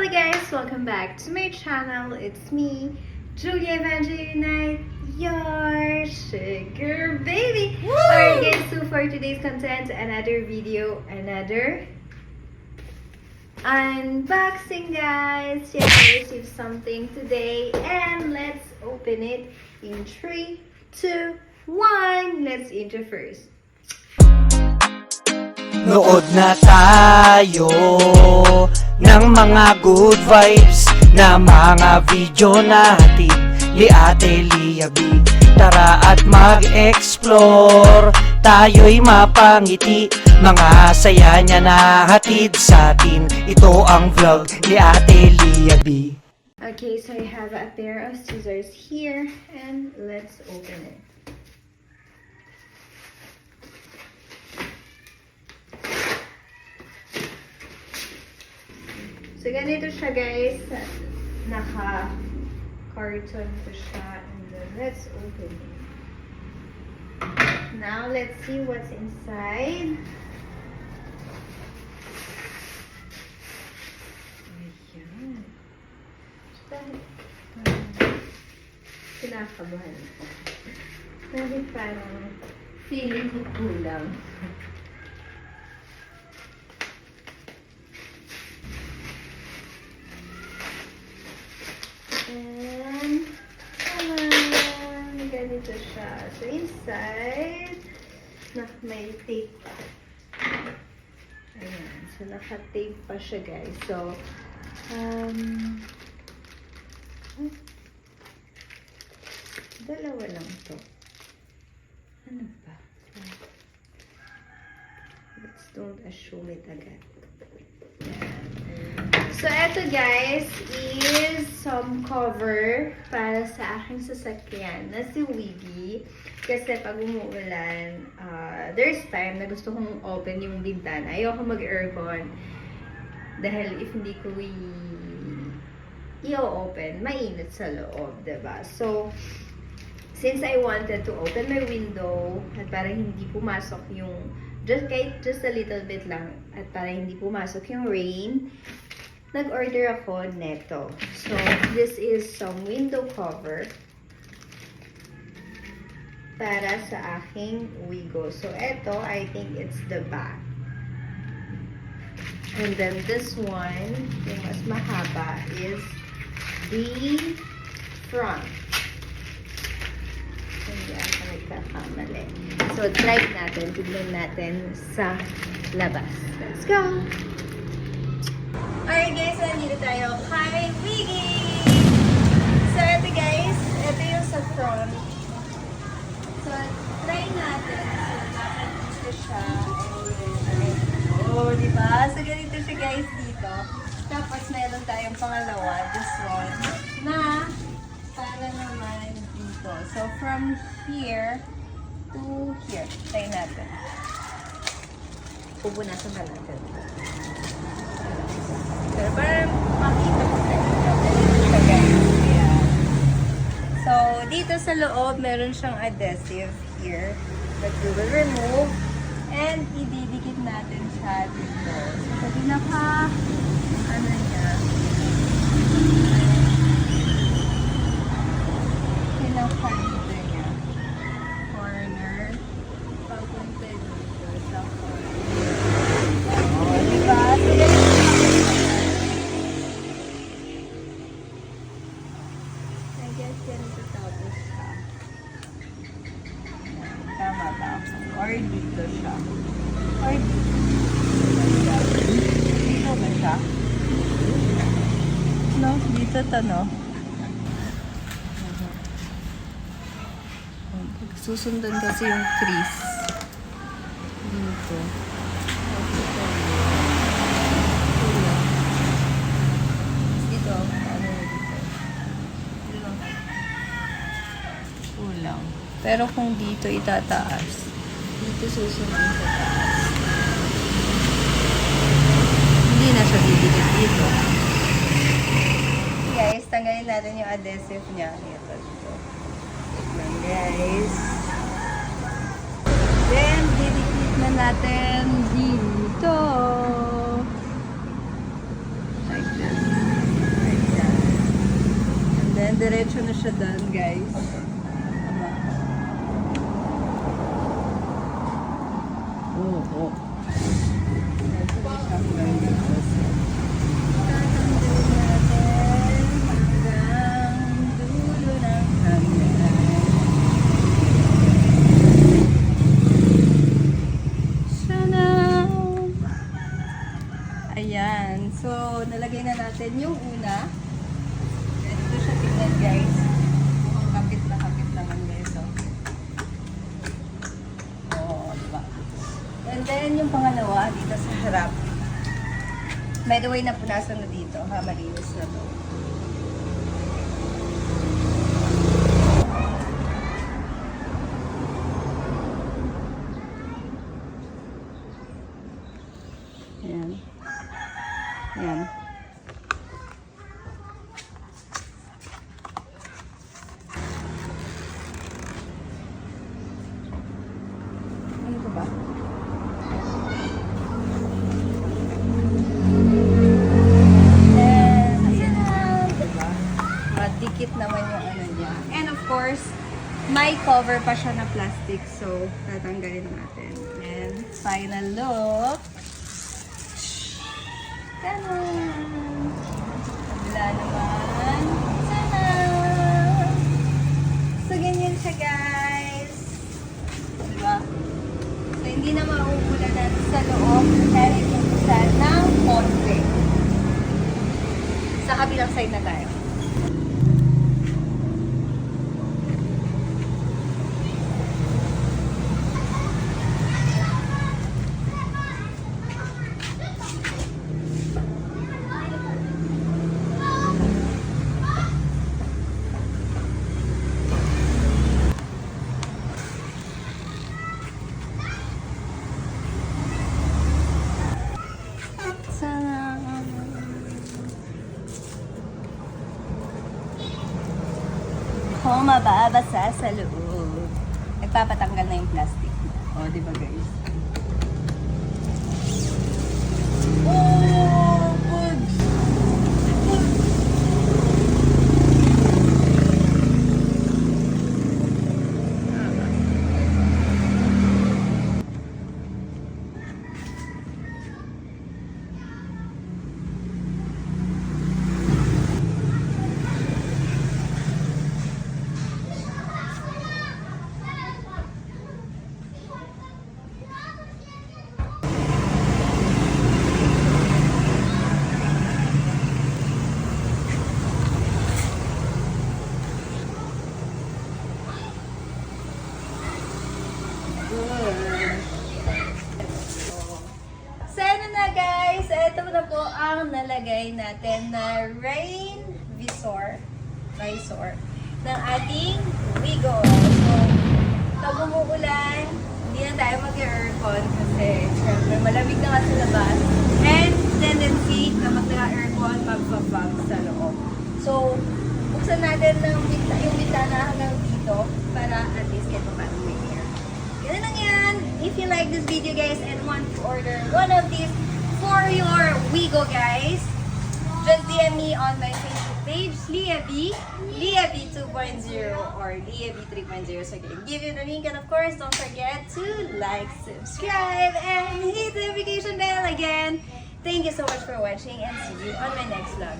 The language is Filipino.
Hello guys! Welcome back to my channel. It's me, Julia Evangelina, your sugar baby. Alright guys, so for today's content, another video, another unboxing guys. Yes, I received something today and let's open it in 3, 2, 1. Let's intro first. Nood na tayo ng mga good vibes na mga video natin ni Ate Lia B. Tara at mag-explore, tayo'y mapangiti, mga saya niya na hatid sa atin. Ito ang vlog ni Ate Lia B. Okay, so I have a pair of scissors here and let's open it. So, ganito siya guys. Naka-carton to siya. And then, let's open it. Now, let's see what's inside. Ayan. Kinakabahan ko. Kasi parang feeling ko kulang. And, ganito siya. So, inside, may tape pa. Ayan. So, naka-tape pa siya, guys. So, dalawa lang to. Ano ba? Let's don't assume it agad. So, eto guys is some cover para sa aking sasakyan na si Wiggy. Kasi pag umuulan, there's time na gusto kong open yung bintana. Ayoko mag-aircon. Dahil if hindi ko i-open, mainit sa loob, diba? So, since I wanted to open my window at para hindi pumasok yung just a little bit lang at para hindi pumasok yung rain, nag-order ako neto. So, this is some window cover para sa aking Wigo. So, eto, I think it's the back. And then this one, yung mas mahaba, is the front. Hindi ako nagkakamali. So, try natin. Tignan natin sa labas. Let's go! Alright guys, nandito tayo kay Wiggy! So, ito guys, ito yung sa front. So, try natin. So, nakadito siya. Oh, diba? So, ganito siya guys dito. Tapos, meron tayong pangalawa, this one, na para naman dito. So, from here to here. Try natin. Pupunasan ka natin. Pero parang makita ko sa inyo. Yeah. So, dito sa loob, meron siyang adhesive here that we will remove and ididikit natin siya dito. So, pinaka, ano niya, pinaka dito niya, corner, papunta dito sa corner. Oh, diba? So, ganito tapos siya. Tama ba? Or dito siya. Or dito. Dito ba siya? No? Dito to, no? Susundan kasi yung crease. Dito. Dito. Ano dito? Kulang. Pero kung dito itataas, dito susunod sa taas. Hindi na siya didikit dito. Guys, tanggalin natin yung adhesive niya. Ito dito. Tignan guys. Then, didikit na natin dito. Like that. Ayan, diretso na siya doon, guys. Tama. Oo. Diretso na siya hanggang dito. Tatanggalin natin hanggang dulo ng camera. Sana! Ayan. So, nalagay na natin yung una. Ito siya tignan, guys. Mukhang kapit naman, guys. Oh, diba? And then, yung pangalawa, dito sa harap. By the way, napunasan na dito, ha? Malinis na to. Ayan. Ayan. Ano ko ba? And, ayan na. Diba? Madikit naman yung ano niya. And of course, may cover pa siya na plastic. So, tatanggalin natin. And, final look. Tanan! Kabila naman. Tanan! So, ganyan siya, guys. Diba? So, hindi na mauulan natin sa loob dahil yung isa ng konti. Sa kabilang side na tayo. Sana kung mababasa sa loob. Nagpapatanggal na yung plastic. O, di ba, guys? Oh, good! So, ano na guys, ito na po ang nalagay natin na rain visor ng ating Wigo. So, pag umuulan, hindi na tayo mag-aircon kasi syempre malamig na nga sa labas. And tendency na mag-aircon, magpapag sa loob. So, buksan natin yung bintana hanggang dito para at least kahit pa paano may air. Ganun lang yan. If you like this video guys and want to order one of these for your Wigo guys, just DM me on my Facebook page, Leah B 2.0 or Leah B 3.0 so I can give you the link. And of course, don't forget to like, subscribe, and hit the notification bell again. Thank you so much for watching and see you on my next vlog.